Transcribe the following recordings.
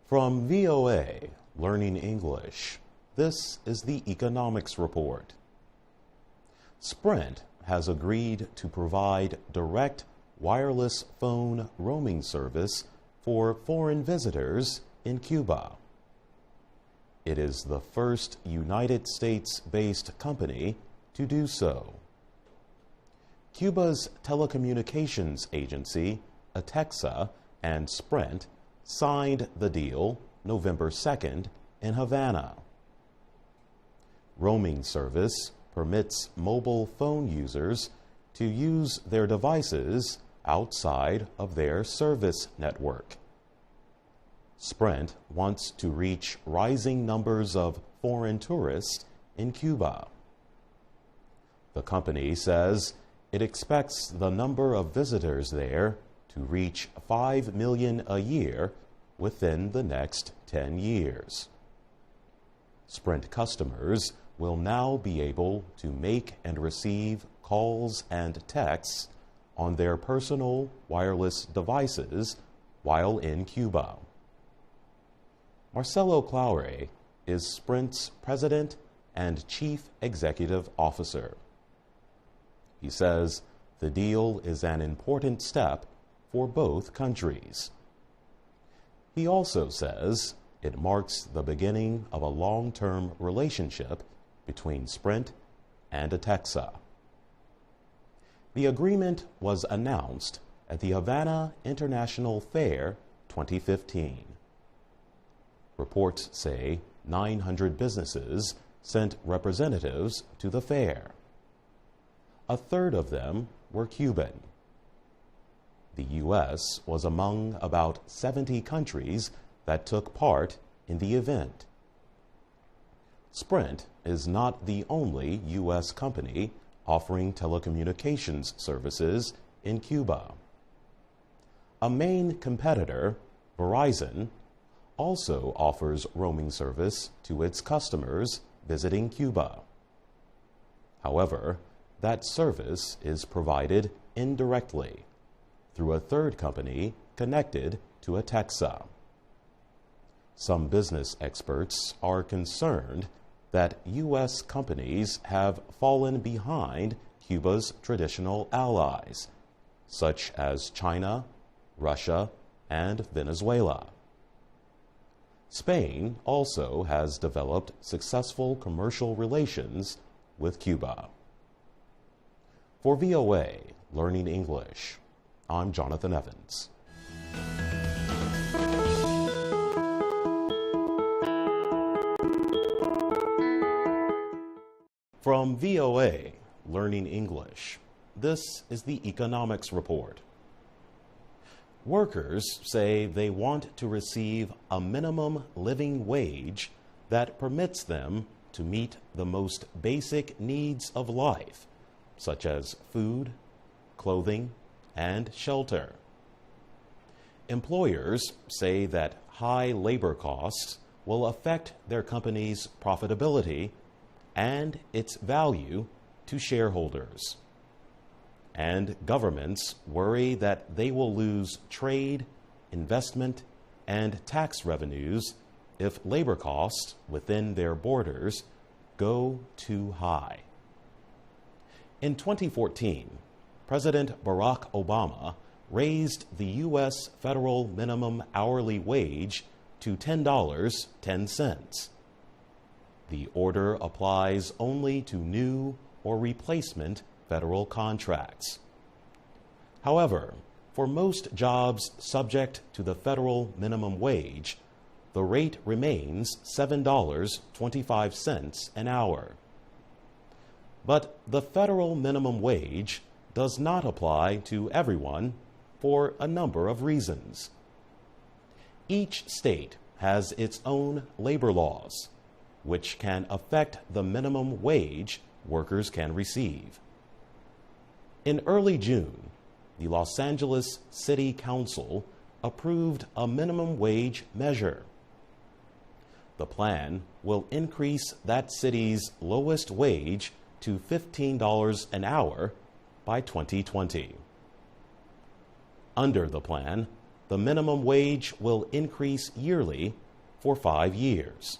From VOA, Learning English, this is the Economics Report. Sprint has agreed to provide direct wireless phone roaming service for foreign visitors in Cuba. It is the first United States-based company to do so. Cuba's telecommunications agency, ATEXA, and Sprint signed the deal November 2nd in Havana. Roaming service permits mobile phone users to use their devices outside of their service network. Sprint wants to reach rising numbers of foreign tourists in Cuba. The company says it expects the number of visitors there to reach 5 million a year within the next 10 years. Sprint customers will now be able to make and receive calls and texts on their personal wireless devices while in Cuba. Marcelo Claure is Sprint's president and chief executive officer. He says the deal is an important step for both countries. He also says it marks the beginning of a long-term relationship between Sprint and ATEXA. The agreement was announced at the Havana International Fair 2015. Reports say 900 businesses sent representatives to the fair. A third of them were Cuban. The U.S. was among about 70 countries that took part in the event. Sprint is not the only U.S. company offering telecommunications services in Cuba. A main competitor, Verizon, also offers roaming service to its customers visiting Cuba. However, that service is provided indirectly through a third company connected to ATEXA. Some business experts are concerned that U.S. companies have fallen behind Cuba's traditional allies, such as China, Russia, and Venezuela. Spain also has developed successful commercial relations with Cuba. For VOA Learning English, I'm Jonathan Evans. From VOA Learning English, this is the Economics Report. Workers say they want to receive a minimum living wage that permits them to meet the most basic needs of life, such as food, clothing, and shelter. Employers say that high labor costs will affect their company's profitability and its value to shareholders. And governments worry that they will lose trade, investment, and tax revenues if labor costs within their borders go too high. In 2014, President Barack Obama raised the U.S. federal minimum hourly wage to $10.10. The order applies only to new or replacement federal contracts. However, for most jobs subject to the federal minimum wage, the rate remains $7.25 an hour. But the federal minimum wage does not apply to everyone for a number of reasons. Each state has its own labor laws, which can affect the minimum wage workers can receive. In early June, the Los Angeles City Council approved a minimum wage measure. The plan will increase that city's lowest wage to $15 an hour by 2020. Under the plan, the minimum wage will increase yearly for 5 years.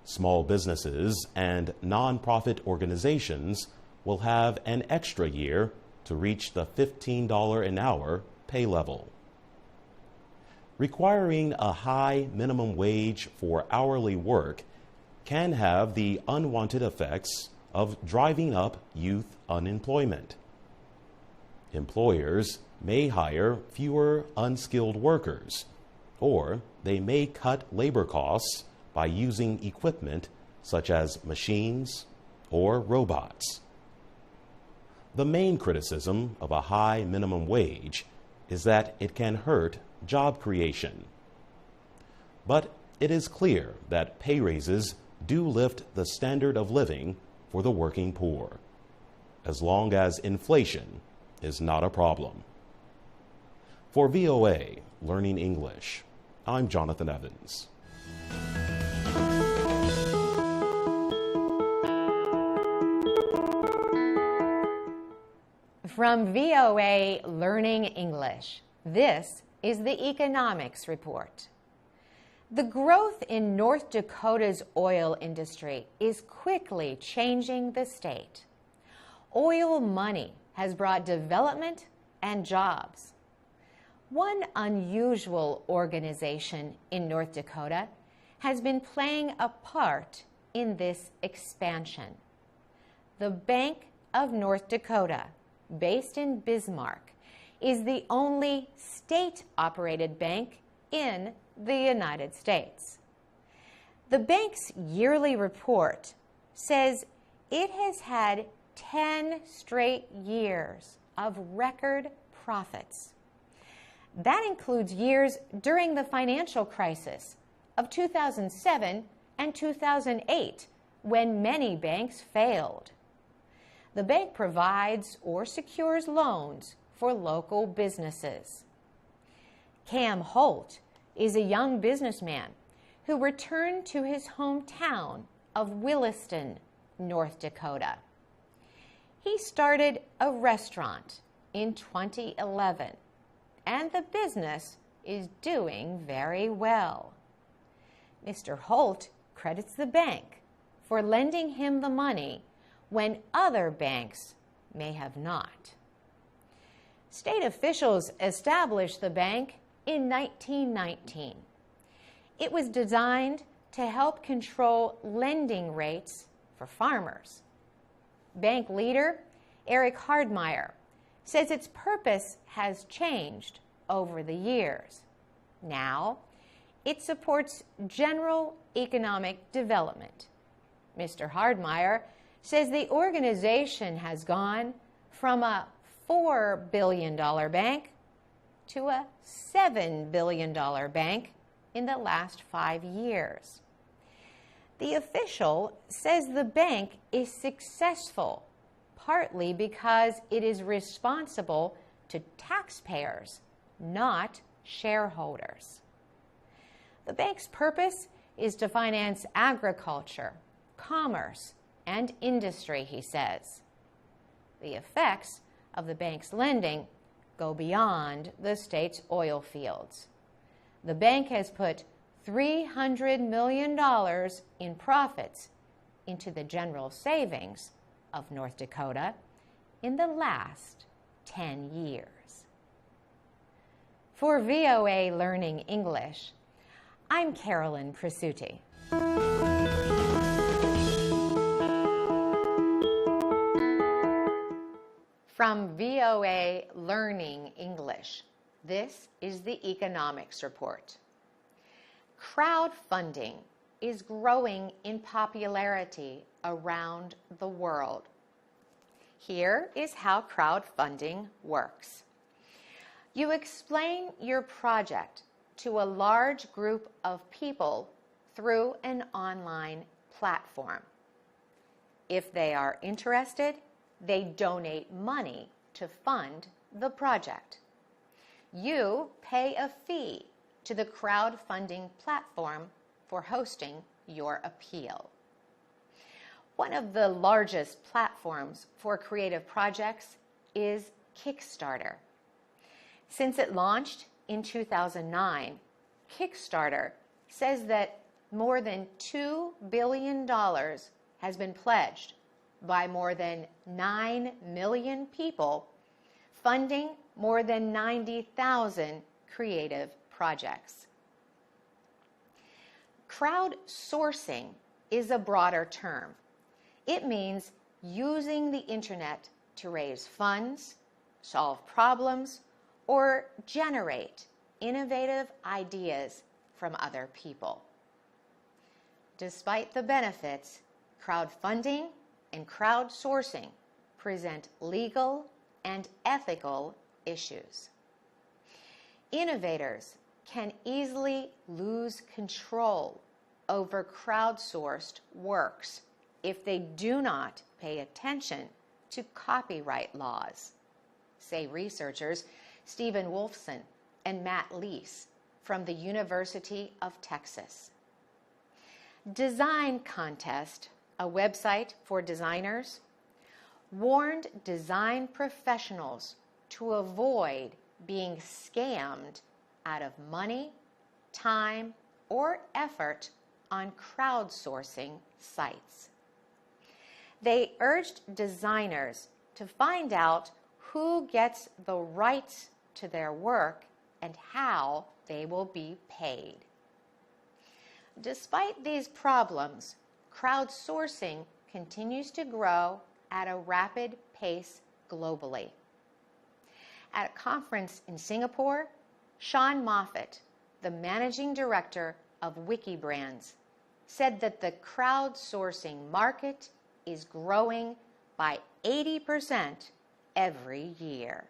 Small businesses and nonprofit organizations will have an extra year to reach the $15 an hour pay level. Requiring a high minimum wage for hourly work can have the unwanted effects of driving up youth unemployment. Employers may hire fewer unskilled workers, or they may cut labor costs by using equipment such as machines or robots. The main criticism of a high minimum wage is that it can hurt job creation. But it is clear that pay raises do lift the standard of living for the working poor, as long as inflation is not a problem. For VOA Learning English, I'm Jonathan Evans. From VOA Learning English, this is the Economics Report. The growth in North Dakota's oil industry is quickly changing the state. Oil money has brought development and jobs. One unusual organization in North Dakota has been playing a part in this expansion. The Bank of North Dakota, based in Bismarck, is the only state-operated bank in the United States. The bank's yearly report says it has had 10 straight years of record profits. That includes years during the financial crisis of 2007 and 2008, when many banks failed. The bank provides or secures loans for local businesses. Cam Holt is a young businessman who returned to his hometown of Williston, North Dakota. He started a restaurant in 2011, and the business is doing very well. Mr. Holt credits the bank for lending him the money when other banks may have not. State officials established the bank in 1919. It was designed to help control lending rates for farmers. Bank leader Eric Hardmeyer says its purpose has changed over the years. Now, it supports general economic development. Mr. Hardmeyer says the organization has gone from a $4 billion bank to a $7 billion bank in the last 5 years. The official says the bank is successful, partly because it is responsible to taxpayers, not shareholders. The bank's purpose is to finance agriculture, commerce, and industry, he says. The effects of the bank's lending go beyond the state's oil fields. The bank has put $300 million in profits into the general savings of North Dakota in the last 10 years. For VOA Learning English, I'm Carolyn Presutti. From VOA Learning English, this is the Economics Report. Crowdfunding is growing in popularity around the world. Here is how crowdfunding works. You explain your project to a large group of people through an online platform. If they are interested, they donate money to fund the project. You pay a fee to the crowdfunding platform for hosting your appeal. One of the largest platforms for creative projects is Kickstarter. Since it launched in 2009, Kickstarter says that more than $2 billion has been pledged by more than 9 million people, funding more than 90,000 creative projects. Crowdsourcing is a broader term. It means using the internet to raise funds, solve problems, or generate innovative ideas from other people. Despite the benefits, crowdfunding and crowdsourcing present legal and ethical issues. Innovators can easily lose control over crowdsourced works if they do not pay attention to copyright laws, say researchers Stephen Wolfson and Matt Leese from the University of Texas. Design Contest, a website for designers, warned design professionals to avoid being scammed out of money, time, or effort on crowdsourcing sites. They urged designers to find out who gets the rights to their work and how they will be paid. Despite these problems, crowdsourcing continues to grow at a rapid pace globally. At a conference in Singapore, Sean Moffat, the managing director of Wikibrands, said that the crowdsourcing market is growing by 80% every year.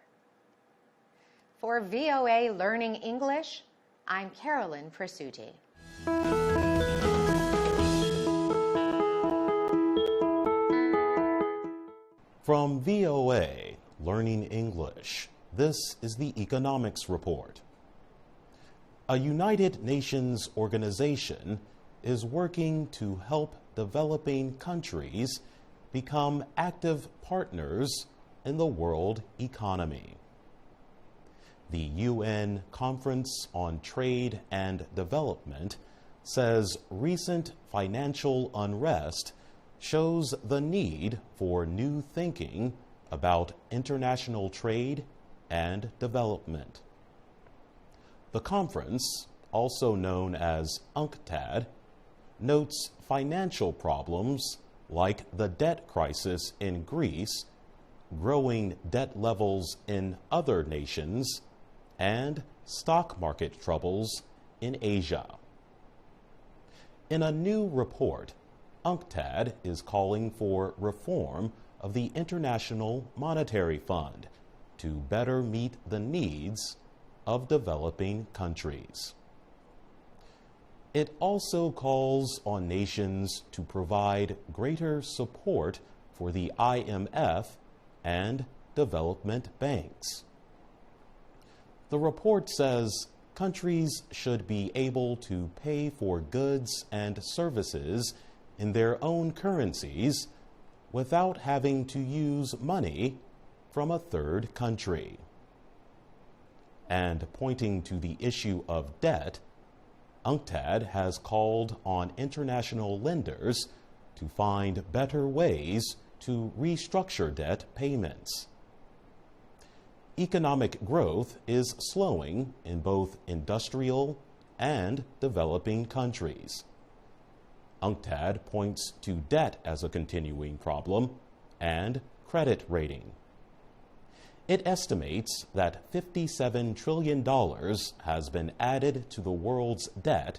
For VOA Learning English, I'm Carolyn Presutti. From VOA Learning English, this is the Economics Report. A United Nations organization is working to help developing countries become active partners in the world economy. The UN Conference on Trade and Development says recent financial unrest shows the need for new thinking about international trade and development. The conference, also known as UNCTAD, notes financial problems like the debt crisis in Greece, growing debt levels in other nations, and stock market troubles in Asia. In a new report, UNCTAD is calling for reform of the International Monetary Fund to better meet the needs of developing countries. It also calls on nations to provide greater support for the IMF and development banks. The report says countries should be able to pay for goods and services in their own currencies without having to use money from a third country. And pointing to the issue of debt, UNCTAD has called on international lenders to find better ways to restructure debt payments. Economic growth is slowing in both industrial and developing countries. UNCTAD points to debt as a continuing problem and credit rating. It estimates that $57 trillion has been added to the world's debt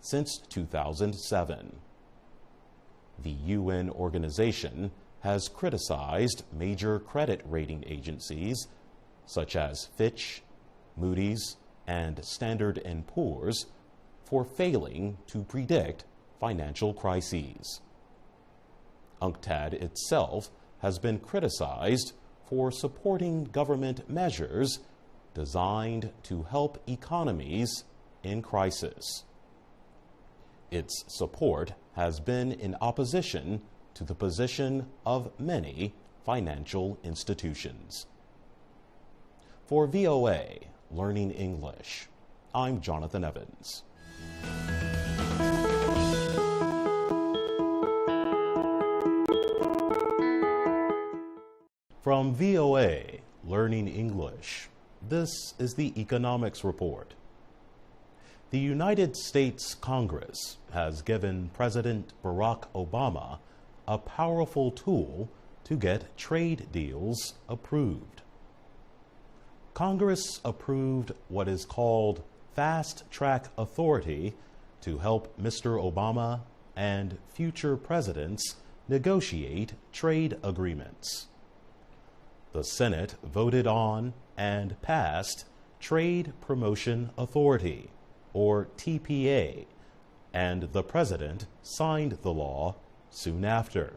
since 2007. The UN organization has criticized major credit rating agencies such as Fitch, Moody's, and Standard & Poor's for failing to predict financial crises. UNCTAD itself has been criticized for supporting government measures designed to help economies in crisis. Its support has been in opposition to the position of many financial institutions. For VOA Learning English. I'm Jonathan Evans. From VOA, Learning English, this is the Economics Report. The United States Congress has given President Barack Obama a powerful tool to get trade deals approved. Congress approved what is called Fast Track Authority to help Mr. Obama and future presidents negotiate trade agreements. The Senate voted on and passed Trade Promotion Authority, or TPA, and the President signed the law soon after.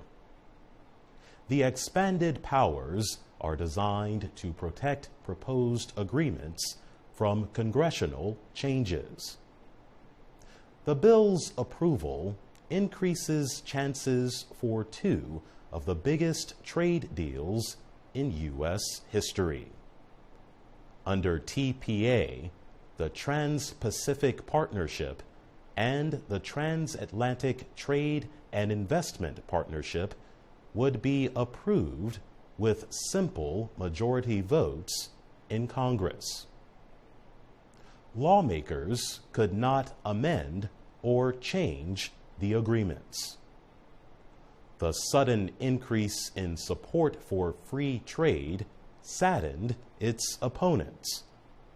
The expanded powers are designed to protect proposed agreements from congressional changes. The bill's approval increases chances for two of the biggest trade deals in U.S. history. Under TPA, the Trans-Pacific Partnership and the Transatlantic Trade and Investment Partnership would be approved with simple majority votes in Congress. Lawmakers could not amend or change the agreements. The sudden increase in support for free trade saddened its opponents,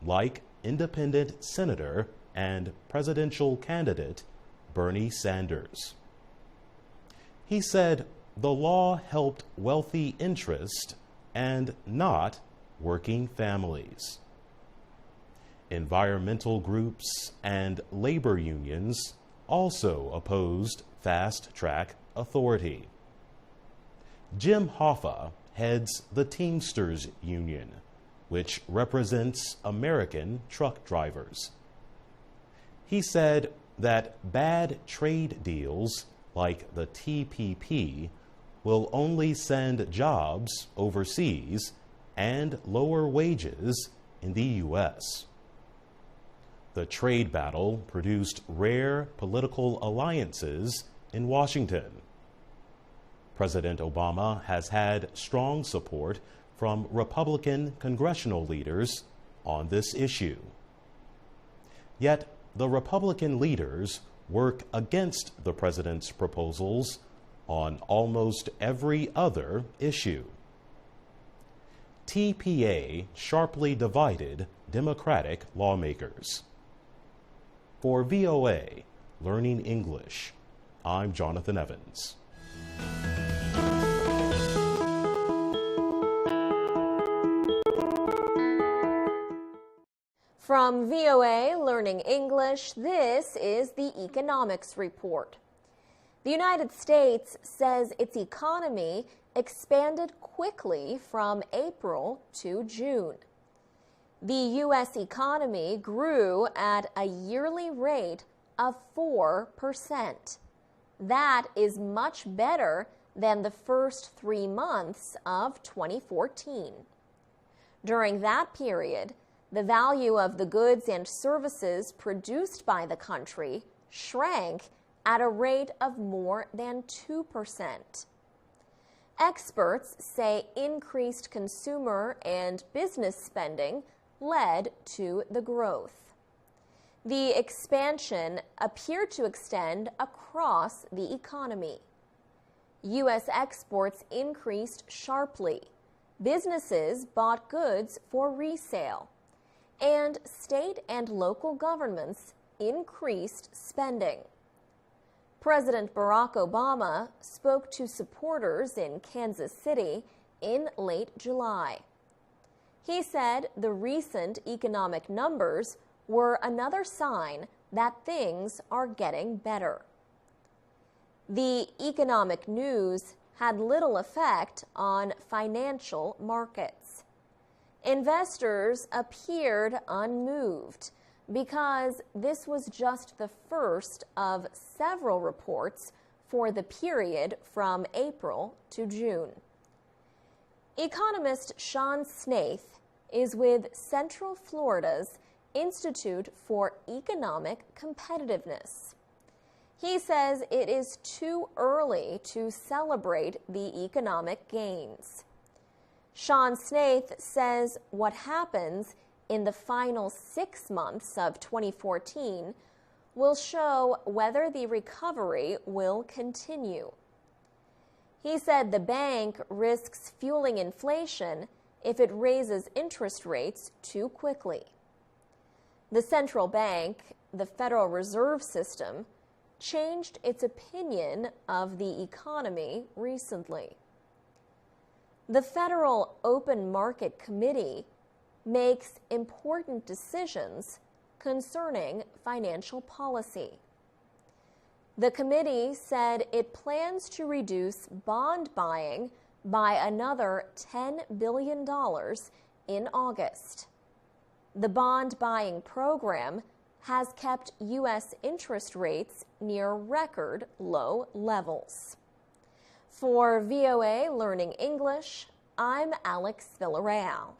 like independent senator and presidential candidate Bernie Sanders. He said the law helped wealthy interests and not working families. Environmental groups and labor unions also opposed Fast Track Authority. Jim Hoffa heads the Teamsters Union, which represents American truck drivers. He said that bad trade deals like the TPP will only send jobs overseas and lower wages in the U.S. The trade battle produced rare political alliances in Washington. President Obama has had strong support from Republican congressional leaders on this issue. Yet, the Republican leaders work against the president's proposals on almost every other issue. TPA sharply divided Democratic lawmakers. For VOA, Learning English, I'm Jonathan Evans. From VOA Learning English, this is the Economics Report. The United States says its economy expanded quickly from April to June. The U.S. economy grew at a yearly rate of 4%. That is much better than the first 3 months of 2014. During that period, the value of the goods and services produced by the country shrank at a rate of more than 2%. Experts say increased consumer and business spending led to the growth. The expansion appeared to extend across the economy. U.S. exports increased sharply. Businesses bought goods for resale. And state and local governments increased spending. President Barack Obama spoke to supporters in Kansas City in late July. He said the recent economic numbers were another sign that things are getting better. The economic news had little effect on financial markets. Investors appeared unmoved because this was just the first of several reports for the period from April to June. Economist Sean Snaith is with Central Florida's Institute for Economic Competitiveness. He says it is too early to celebrate the economic gains. Sean Snaith says what happens in the final 6 months of 2014 will show whether the recovery will continue. He said the bank risks fueling inflation if it raises interest rates too quickly. The central bank, the Federal Reserve System, changed its opinion of the economy recently. The Federal Open Market Committee makes important decisions concerning financial policy. The committee said it plans to reduce bond buying by another $10 billion in August. The bond buying program has kept U.S. interest rates near record low levels. For VOA Learning English, I'm Alex Villarreal.